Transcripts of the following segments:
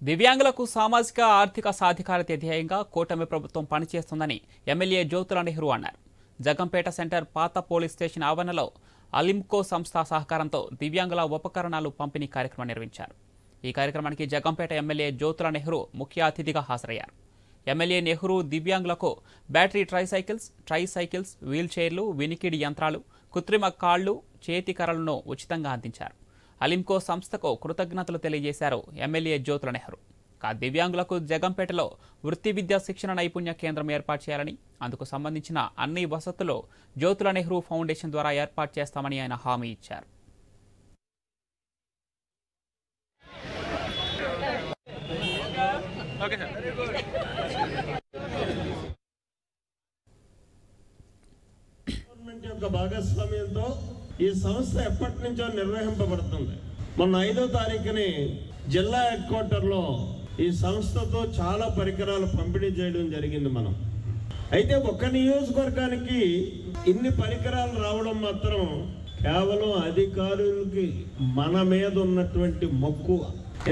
దివ్యాంగులకు సామాజిక ఆర్థిక సాధికారత ధ్యేయంగా కూటమి ప్రభుత్వం పనిచేస్తుందని ఎమ్మెల్యే జ్యోతుల నెహ్రూ అన్నారు. జగంపేట సెంటర్ పాత పోలీస్ స్టేషన్ ఆవరణలో అలింకో సంస్థ సహకారంతో దివ్యాంగుల ఉపకరణాలు పంపిణీ కార్యక్రమం నిర్వహించారు. ఈ కార్యక్రమానికి జగంపేట ఎమ్మెల్యే జ్యోతుల నెహ్రూ ముఖ్య అతిథిగా హాజరయ్యారు. ఎమ్మెల్యే నెహ్రూ దివ్యాంగులకు బ్యాటరీ ట్రైసైకిల్స్, వీల్ చైర్లు, వినికిడి యంత్రాలు, కృత్రిమ కాళ్లు, చేతికర్రలను ఉచితంగా అందించారు. అలింకో సంస్థకు కృతజ్ఞతలు తెలియజేశారు ఎమ్మెల్యే జ్యోతుల నెహ్రూ. దివ్యాంగులకు జగంపేటలో వృత్తి విద్యా శిక్షణ నైపుణ్య కేంద్రం ఏర్పాటు చేయాలని, అందుకు సంబంధించిన అన్ని వసతులు జ్యోతుల నెహ్రూ ఫౌండేషన్ ద్వారా ఏర్పాటు చేస్తామని ఆయన హామీ ఇచ్చారు. గవర్నమెంట్ యొక్క భాగస్వామ్యంతో ఈ సంస్థ ఎప్పటి నుంచో నిర్వహింపబడుతుంది. మొన్న 5వ తారీఖుని జిల్లా హెడ్ క్వార్టర్లో ఈ సంస్థతో చాలా పరికరాలు పంపిణీ చేయడం జరిగింది. అయితే ఒక నియోజకవర్గానికి ఇన్ని పరికరాలు రావడం మాత్రం కేవలం అధికారులకి మన మీద ఉన్నటువంటి మక్కువ.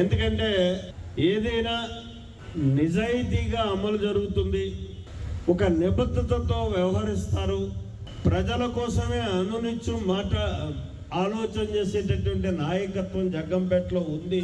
ఎందుకంటే ఏదైనా నిజాయితీగా అమలు జరుగుతుంది, ఒక నిబద్ధతతో వ్యవహరిస్తారు, ప్రజల కోసమే అనునిత్యం ఆలోచన చేసేటటువంటి నాయకత్వం జగ్గంపేటలో ఉంది.